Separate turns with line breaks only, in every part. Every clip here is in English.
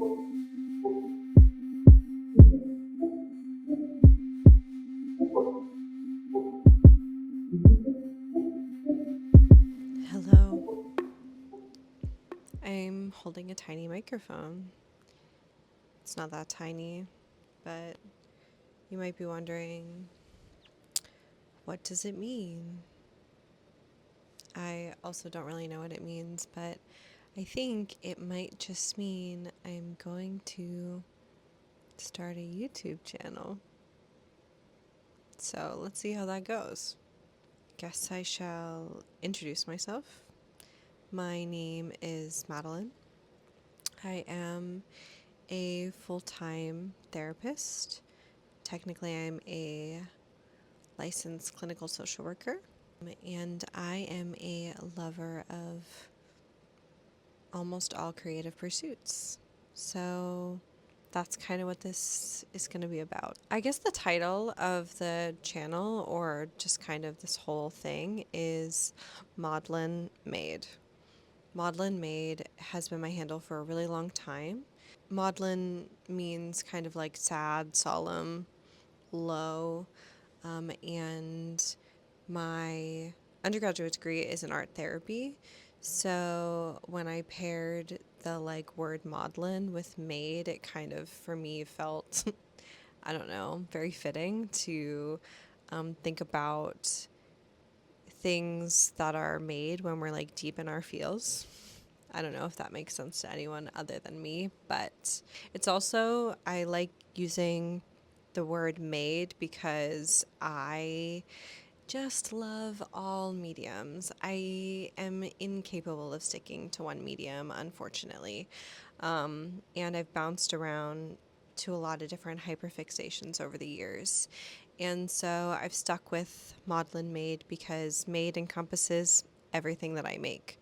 Hello. I'm holding a tiny microphone. It's not that tiny, but you might be wondering, what does it mean? I also don't really know what it means, but I think it might just mean I'm going to start a YouTube channel. So let's see how that goes. Guess I shall introduce myself. My name is Maudlin. I am a full-time therapist. Technically, I'm a licensed clinical social worker, and I am a lover of almost all creative pursuits. So that's kind of what this is going to be about. I guess the title of the channel, or just kind of this whole thing, is Maudlin Maid. Maudlin Maid has been my handle for a really long time. Maudlin means kind of like sad, solemn, low, and my undergraduate degree is in art therapy. So when I paired the like word maudlin with maid, it kind of for me felt, I don't know, very fitting to think about things that are made when we're like deep in our feels. I don't know if that makes sense to anyone other than me, but it's also, I like using the word made because I just love all mediums. I am incapable of sticking to one medium, unfortunately. And I've bounced around to a lot of different hyperfixations over the years. And so I've stuck with Maudlin Maid because maid encompasses everything that I make.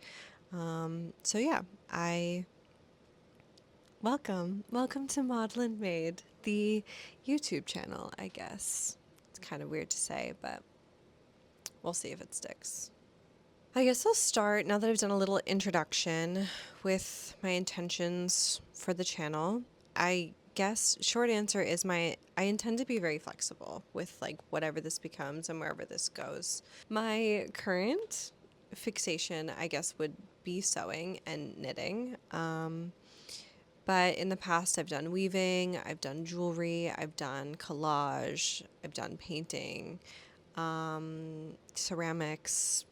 So yeah, I welcome to Maudlin Maid, the YouTube channel, I guess. It's kind of weird to say, but we'll see if it sticks. I guess I'll start, now that I've done a little introduction, with my intentions for the channel. I guess short answer is I intend to be very flexible with like whatever this becomes and wherever this goes. My current fixation, I guess, would be sewing and knitting. But in the past, I've done weaving, I've done jewelry, I've done collage, I've done painting, ceramics.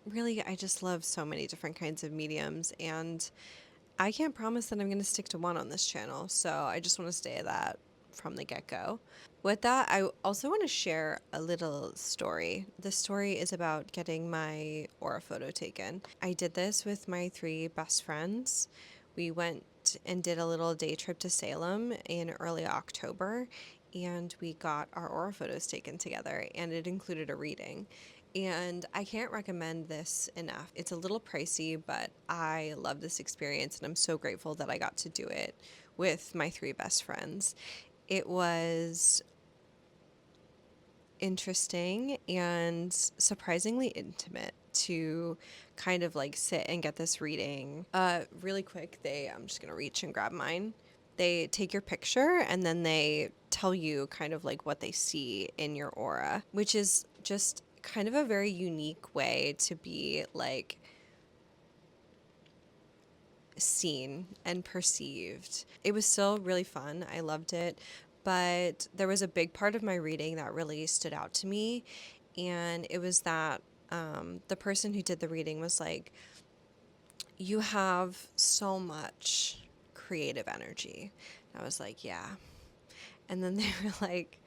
Really, I just love so many different kinds of mediums, and I can't promise that I'm going to stick to one on this channel, so I just want to stay at that from the get-go. With that, I also want to share a little story. This story is about getting my aura photo taken. I did this with my three best friends. We went and did a little day trip to Salem in early October, and we got our aura photos taken together, and it included a reading. And I can't recommend this enough. It's a little pricey, but I love this experience, and I'm so grateful that I got to do it with my three best friends. It was interesting and surprisingly intimate to kind of like sit and get this reading. Really quick, I'm just gonna reach and grab mine. They take your picture and then they tell you kind of like what they see in your aura, which is just kind of a very unique way to be like seen and perceived. It was still really fun. I loved it. But there was a big part of my reading that really stood out to me. And it was that the person who did the reading was like, you have so much creative energy. I was like, yeah. And then they were like,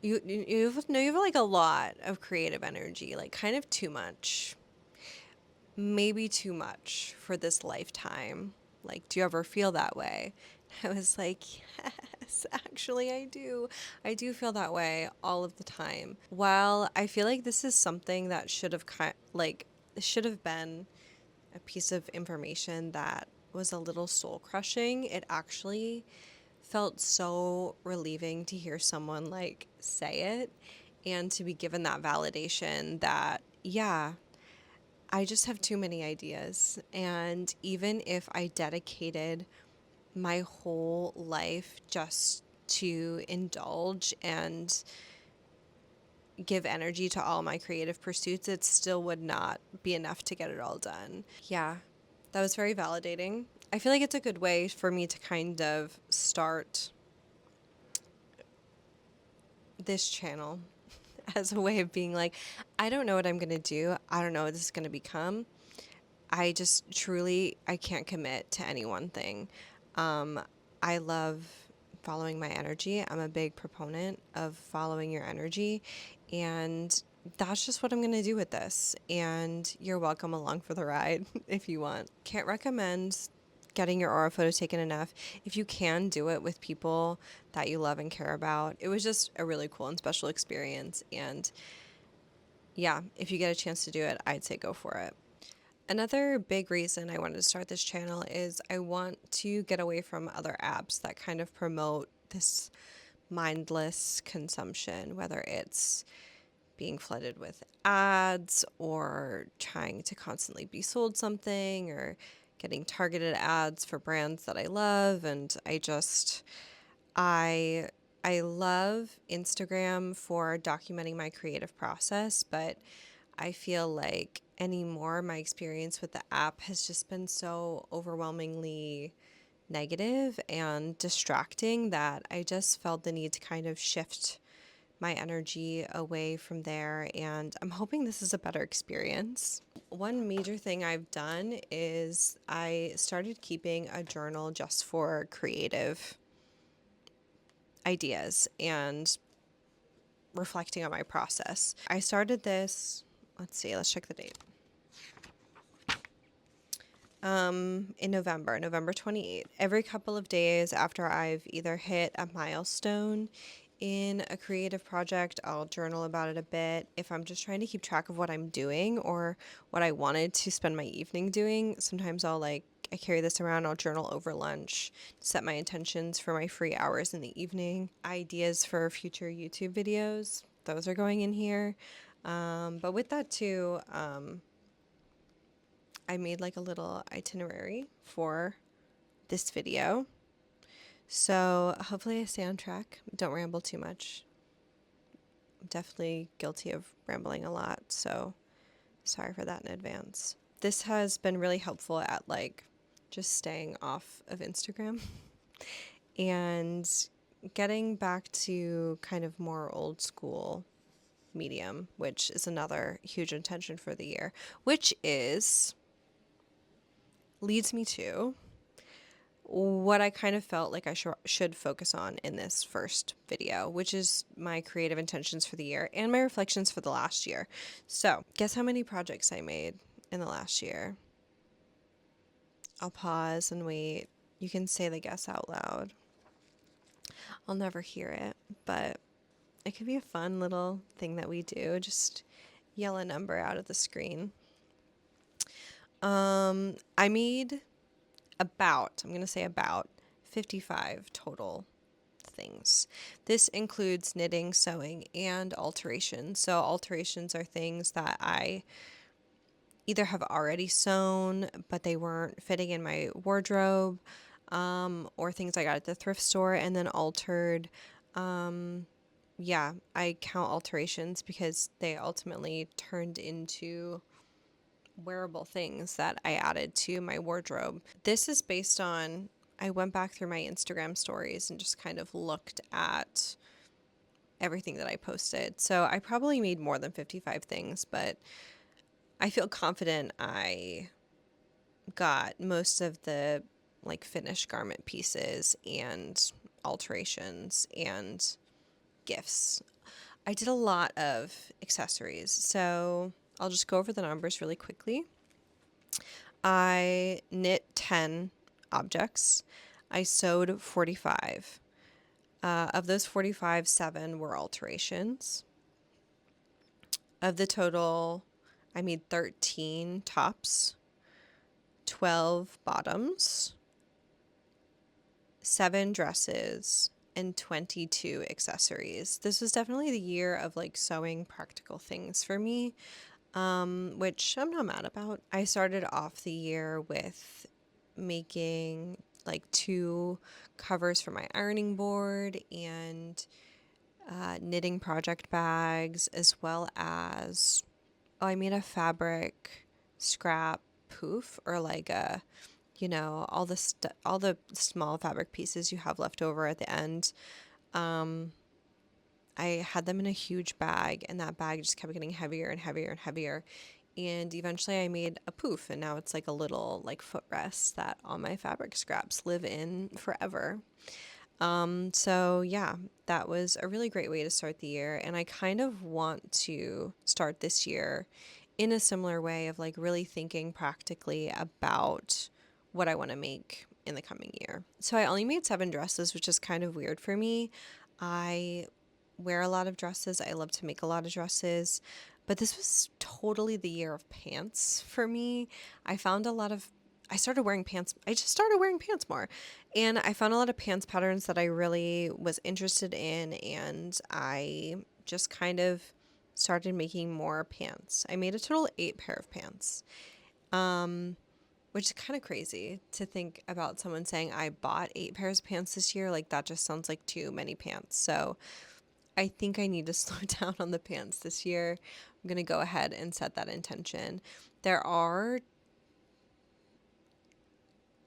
you have like a lot of creative energy, like kind of too much, maybe too much for this lifetime. Like, do you ever feel that way? I was like, yes, actually, I do. I do feel that way all of the time. While I feel like this is something that should have been a piece of information that was a little soul crushing, it actually felt so relieving to hear someone like say it and to be given that validation that, yeah, I just have too many ideas. And even if I dedicated my whole life just to indulge and give energy to all my creative pursuits, it still would not be enough to get it all done. Yeah, that was very validating. I feel like it's a good way for me to kind of start this channel as a way of being like, I don't know what I'm going to do. I don't know what this is going to become. I just truly, I can't commit to any one thing. I love following my energy. I'm a big proponent of following your energy, and that's just what I'm going to do with this. And you're welcome along for the ride if you want. Can't recommend getting your aura photo taken enough. If you can, do it with people that you love and care about. It was just a really cool and special experience. And yeah, if you get a chance to do it, I'd say go for it. Another big reason I wanted to start this channel is I want to get away from other apps that kind of promote this mindless consumption, whether it's being flooded with ads or trying to constantly be sold something or getting targeted ads for brands that I love. And I I love Instagram for documenting my creative process, but I feel like anymore my experience with the app has just been so overwhelmingly negative and distracting that I just felt the need to kind of shift my energy away from there, and I'm hoping this is a better experience. One major thing I've done is I started keeping a journal just for creative ideas and reflecting on my process. I started this, let's check the date. In November 28th. Every couple of days after I've either hit a milestone in a creative project, I'll journal about it a bit. If I'm just trying to keep track of what I'm doing or what I wanted to spend my evening doing, sometimes I carry this around. I'll journal over lunch, set my intentions for my free hours in the evening, ideas for future YouTube videos. Those are going in here. But with that too, I made like a little itinerary for this video. So hopefully I stay on track. Don't ramble too much. I'm definitely guilty of rambling a lot, so sorry for that in advance. This has been really helpful at like just staying off of Instagram and getting back to kind of more old school medium, which is another huge intention for the year, which is leads me to what I kind of felt like I should focus on in this first video, which is my creative intentions for the year and my reflections for the last year. So, guess how many projects I made in the last year? I'll pause and wait. You can say the guess out loud. I'll never hear it, but it could be a fun little thing that we do. Just yell a number out of the screen. I made I'm going to say about 55 total things. This includes knitting, sewing, and alterations. So alterations are things that I either have already sewn, but they weren't fitting in my wardrobe, or things I got at the thrift store and then altered. Yeah, I count alterations because they ultimately turned into wearable things that I added to my wardrobe. This is based on, I went back through my Instagram stories and just kind of looked at everything that I posted. So I probably made more than 55 things, but I feel confident I got most of the like finished garment pieces and alterations and gifts. I did a lot of accessories, so I'll just go over the numbers really quickly. I knit 10 objects. I sewed 45. Of those 45, 7 were alterations. Of the total, I made 13 tops, 12 bottoms, 7 dresses, and 22 accessories. This was definitely the year of like sewing practical things for me, which I'm not mad about. I started off the year with making like 2 covers for my ironing board and knitting project bags, as well as, oh, I made a fabric scrap poof, or like a, all the small fabric pieces you have left over at the end. I had them in a huge bag, and that bag just kept getting heavier and heavier and heavier. And eventually I made a poof, and now it's like a little like footrest that all my fabric scraps live in forever. So yeah, that was a really great way to start the year. And I kind of want to start this year in a similar way of like really thinking practically about what I want to make in the coming year. So I only made 7 dresses, which is kind of weird for me. I wear a lot of dresses. I love to make a lot of dresses, but this was totally the year of pants for me. I found a lot of I started wearing pants. I just started wearing pants more. And I found a lot of pants patterns that I really was interested in, and I just kind of started making more pants. I made a total of 8 pair of pants. Which is kind of crazy to think about someone saying I bought 8 pairs of pants this year. Like that just sounds like too many pants. So I think I need to slow down on the pants this year. I'm going to go ahead and set that intention. There are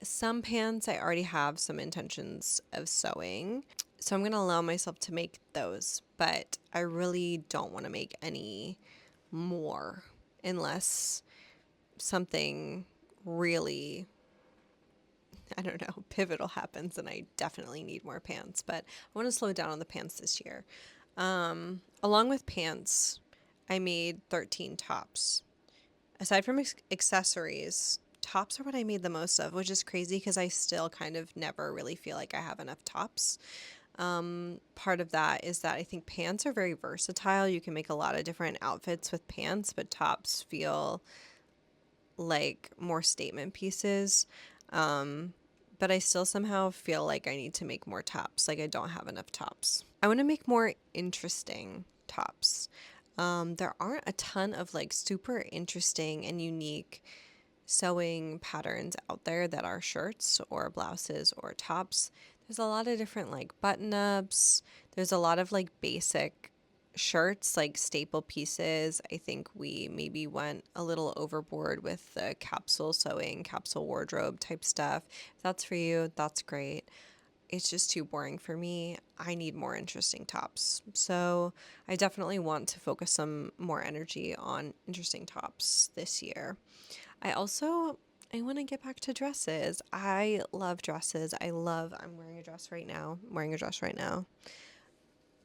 some pants I already have some intentions of sewing, so I'm going to allow myself to make those, but I really don't want to make any more unless something really, I don't know, pivotal happens and I definitely need more pants. But I want to slow down on the pants this year. Along with pants, I made 13 tops. Aside from accessories, tops are what I made the most of, which is crazy because I still kind of never really feel like I have enough tops. Part of that is that I think pants are very versatile. You can make a lot of different outfits with pants, but tops feel like more statement pieces. But I still somehow feel like I need to make more tops. Like I don't have enough tops. I want to make more interesting tops. There aren't a ton of like super interesting and unique sewing patterns out there that are shirts or blouses or tops. There's a lot of different like button ups. There's a lot of like basic shirts, like staple pieces. I think we maybe went a little overboard with the capsule sewing, capsule wardrobe type stuff. If that's for you, that's great. It's just too boring for me. I need more interesting tops. So I definitely want to focus some more energy on interesting tops this year. I want to get back to dresses. I love dresses. I'm wearing a dress right now. I'm wearing a dress right now.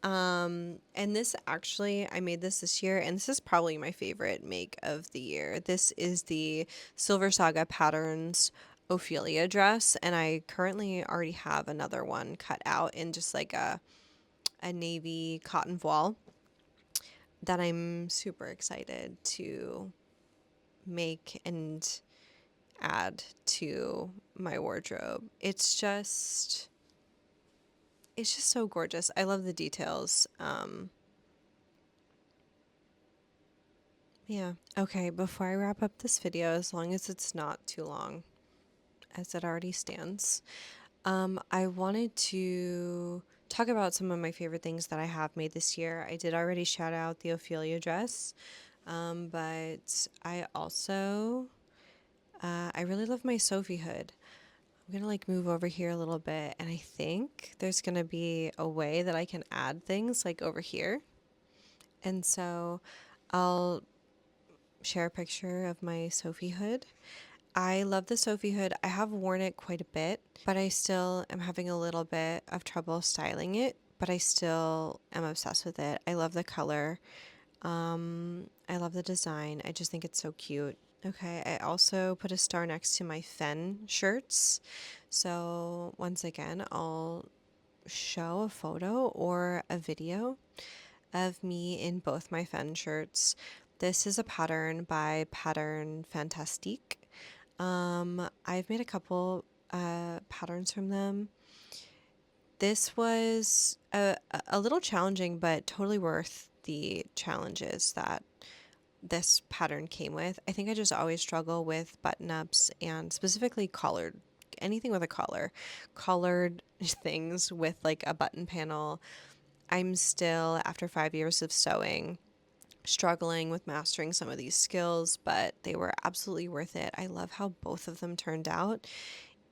And this actually, I made this year, and this is probably my favorite make of the year. This is the Silversaga Patterns Ophelia dress, and I currently already have another one cut out in just like a navy cotton voile that I'm super excited to make and add to my wardrobe. It's just so gorgeous. I love the details. Yeah. Okay, before I wrap up this video, as long as it's not too long, as it already stands, I wanted to talk about some of my favorite things that I have made this year. I did already shout out the Ophelia dress, but I really love my Sophie hood. I'm gonna like move over here a little bit, and I think there's gonna be a way that I can add things like over here. And so I'll share a picture of my Sophie hood. I love the Sophie hood. I have worn it quite a bit, but I still am having a little bit of trouble styling it, but I still am obsessed with it. I love the color. I love the design. I just think it's so cute. Okay, I also put a star next to my Phen shirts. So once again, I'll show a photo or a video of me in both my Phen shirts. This is a pattern by pattern Fantastique. I've made a couple patterns from them. This was a little challenging, but totally worth the challenges that this pattern came with. I think I just always struggle with button ups and specifically collared anything with a collar, colored things with like a button panel. I'm still, after 5 years of sewing, struggling with mastering some of these skills, but they were absolutely worth it. I love how both of them turned out.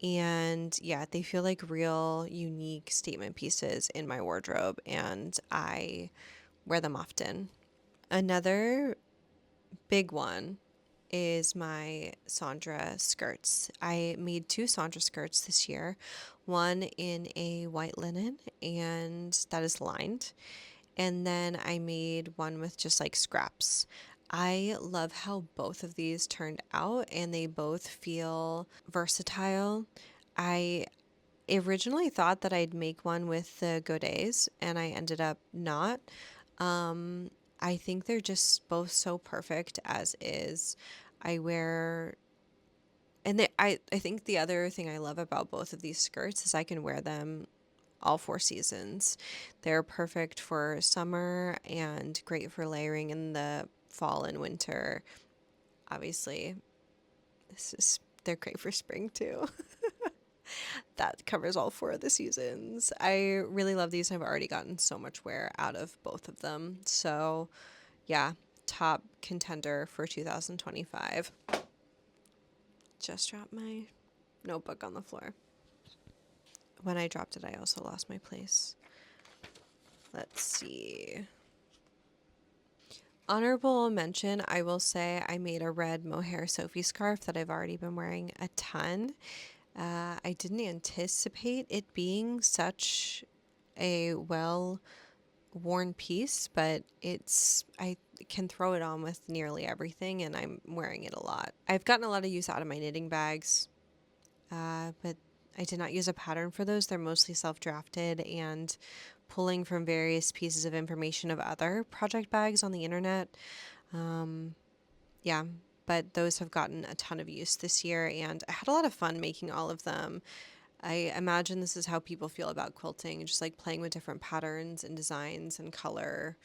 And yeah, they feel like real unique statement pieces in my wardrobe, and I wear them often. Another big one is my Sandra skirts. I made 2 Sandra skirts this year, one in a white linen and that is lined, and then I made one with just like scraps. I love how both of these turned out and they both feel versatile. I originally thought that I'd make one with the godets and I ended up not. Um, I think they're just both so perfect as is. I wear and I think the other thing I love about both of these skirts is I can wear them all 4 seasons. They're perfect for summer and great for layering in the fall and winter. Obviously, they're great for spring too. That covers all 4 of the seasons. I really love these. I've already gotten so much wear out of both of them. So, yeah, top contender for 2025. Just dropped my notebook on the floor. When I dropped it, I also lost my place. Let's see. Honorable mention, I will say I made a red mohair Sophie scarf that I've already been wearing a ton. I didn't anticipate it being such a well worn piece, but I can throw it on with nearly everything and I'm wearing it a lot. I've gotten a lot of use out of my knitting bags, but I did not use a pattern for those. They're mostly self-drafted and pulling from various pieces of information of other project bags on the internet. Yeah, but those have gotten a ton of use this year, and I had a lot of fun making all of them. I imagine this is how people feel about quilting, just like playing with different patterns and designs and color.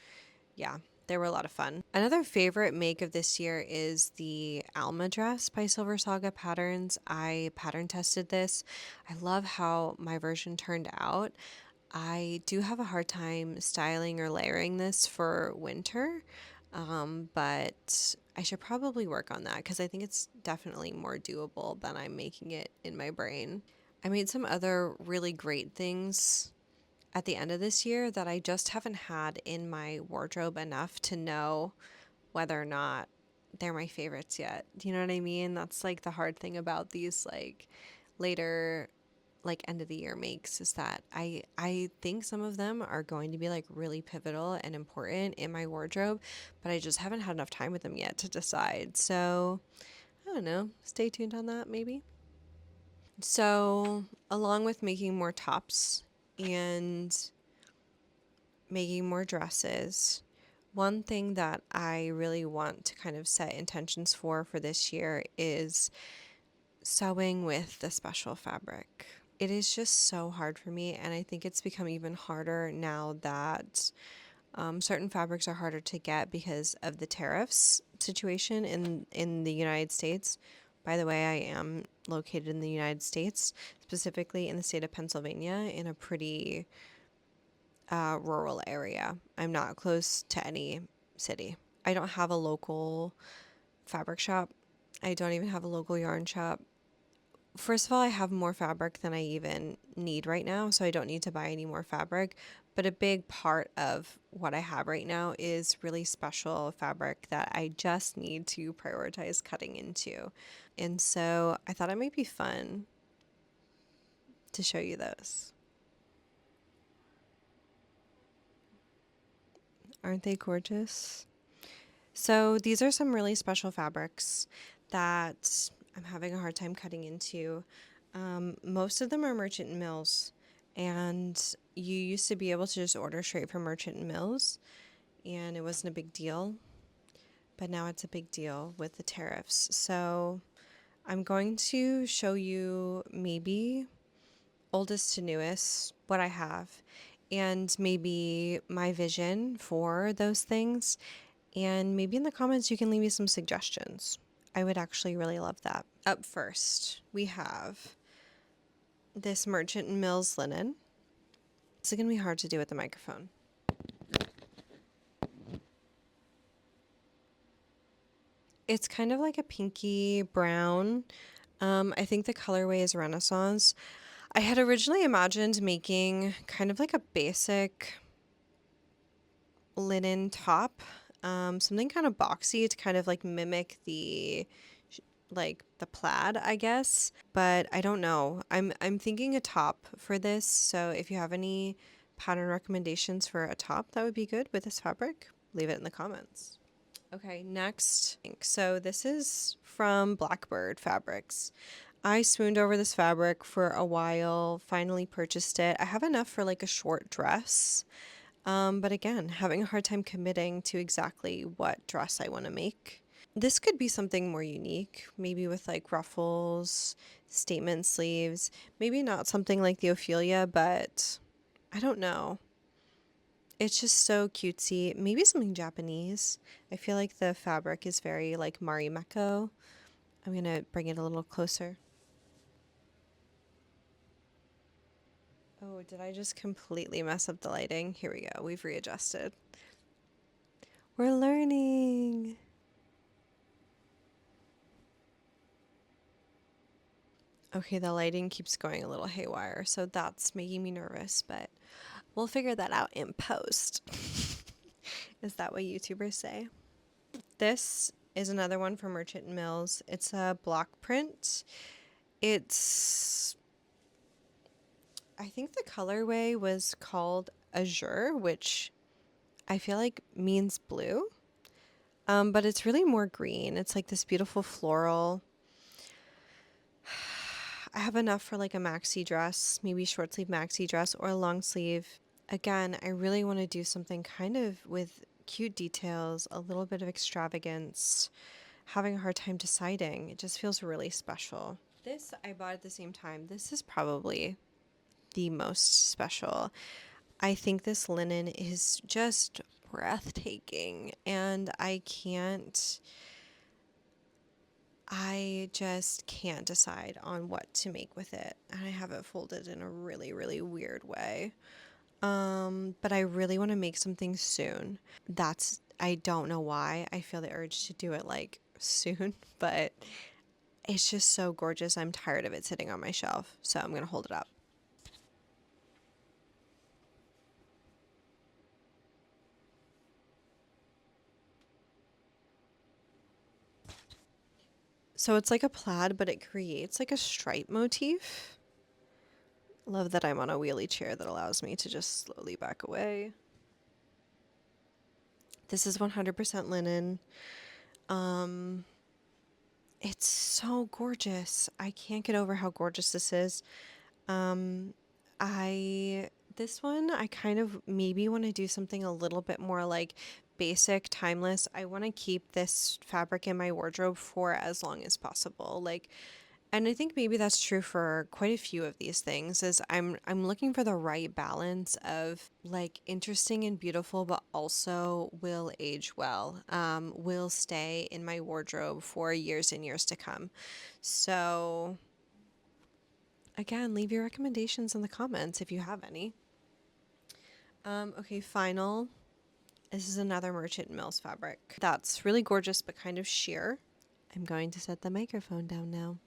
Yeah, they were a lot of fun. Another favorite make of this year is the Alma dress by Silversaga Patterns. I pattern tested this. I love how my version turned out. I do have a hard time styling or layering this for winter, but I should probably work on that because I think it's definitely more doable than I'm making it in my brain. I made some other really great things at the end of this year that I just haven't had in my wardrobe enough to know whether or not they're my favorites yet. Do you know what I mean? That's like the hard thing about these like later like end of the year makes is that I think some of them are going to be like really pivotal and important in my wardrobe, but I just haven't had enough time with them yet to decide. So, I don't know. Stay tuned on that maybe. So, along with making more tops and making more dresses, one thing that I really want to kind of set intentions for this year is sewing with the special fabric. It is just so hard for me, and I think it's become even harder now that certain fabrics are harder to get because of the tariffs situation in the United States. By the way, I am located in the United States, specifically in the state of Pennsylvania, in a pretty rural area. I'm not close to any city. I don't have a local fabric shop. I don't even have a local yarn shop. First of all, I have more fabric than I even need right now, so I don't need to buy any more fabric. But a big part of what I have right now is really special fabric that I just need to prioritize cutting into. And so I thought it might be fun to show you those. Aren't they gorgeous? So these are some really special fabrics that I'm having a hard time cutting into. Most of them are Merchant Mills, and you used to be able to just order straight from Merchant Mills, and it wasn't a big deal. But now it's a big deal with the tariffs. So I'm going to show you maybe oldest to newest, what I have, and maybe my vision for those things. And maybe in the comments you can leave me some suggestions. I would actually really love that. Up first, we have this Merchant and Mills linen. This is going to be hard to do with the microphone. It's kind of like a pinky brown. I think the colorway is Renaissance. I had originally imagined making kind of like a basic linen top, something kind of boxy to kind of like mimic the plaid, I guess. But I don't know. I'm thinking a top for this. So if you have any pattern recommendations for a top that would be good with this fabric, leave it in the comments. Okay, next. So this is from Blackbird Fabrics. I swooned over this fabric for a while, finally purchased it. I have enough for like a short dress. But again, having a hard time committing to exactly what dress I want to make. This could be something more unique, maybe with like ruffles, statement sleeves, maybe not something like the Ophelia, but I don't know. It's just so cutesy. Maybe something Japanese. I feel like the fabric is very like Marimekko. I'm going to bring it a little closer. Oh, did I just completely mess up the lighting? Here we go. We've readjusted. We're learning. Okay, the lighting keeps going a little haywire, so that's making me nervous, but we'll figure that out in post. Is that what YouTubers say? This is another one from Merchant and Mills. It's a block print. I think the colorway was called Azure, which I feel like means blue. But it's really more green. It's like this beautiful floral. I have enough for like a maxi dress, maybe short sleeve maxi dress or a long sleeve. Again, I really want to do something kind of with cute details, a little bit of extravagance, having a hard time deciding. It just feels really special. This I bought at the same time. This is probably the most special. I think this linen is just breathtaking, and I just can't decide on what to make with it. And I have it folded in a really, really weird way. But I really want to make something soon. I don't know why I feel the urge to do it like soon, but it's just so gorgeous. I'm tired of it sitting on my shelf, so I'm going to hold it up. So it's like a plaid, but it creates like a stripe motif. Love that I'm on a wheelie chair that allows me to just slowly back away. This is 100% linen. Um, it's so gorgeous. I can't get over how gorgeous this is. Um, this one, I kind of maybe want to do something a little bit more like basic, timeless. I want to keep this fabric in my wardrobe for as long as possible. And I think maybe that's true for quite a few of these things is I'm looking for the right balance of like interesting and beautiful but also will age well. Will stay in my wardrobe for years and years to come. So again, leave your recommendations in the comments if you have any. Okay, final. This is another Merchant Mills fabric. That's really gorgeous but kind of sheer. I'm going to set the microphone down now.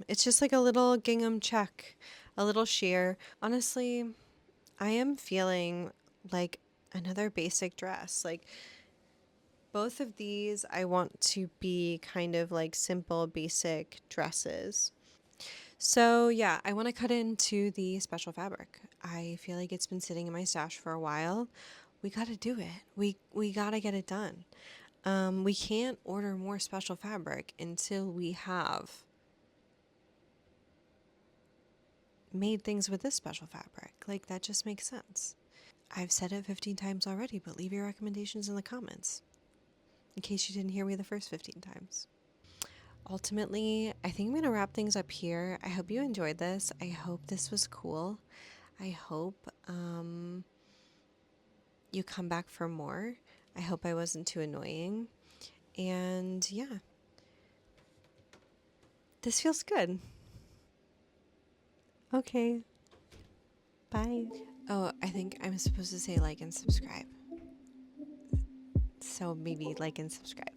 It's just like a little gingham check, a little sheer. Honestly, I am feeling like another basic dress. Like both of these, I want to be kind of like simple, basic dresses. So yeah, I want to cut into the special fabric. I feel like it's been sitting in my stash for a while. We got to do it. We got to get it done. We can't order more special fabric until we have made things with this special fabric. Like, that just makes sense. I've said it 15 times already, but leave your recommendations in the comments in case you didn't hear me the first 15 times. Ultimately, I think I'm going to wrap things up here. I hope you enjoyed this. I hope this was cool. I hope you come back for more. I hope I wasn't too annoying. And yeah, this feels good. Okay, bye. Oh, I think I'm supposed to say like and subscribe. So maybe like and subscribe.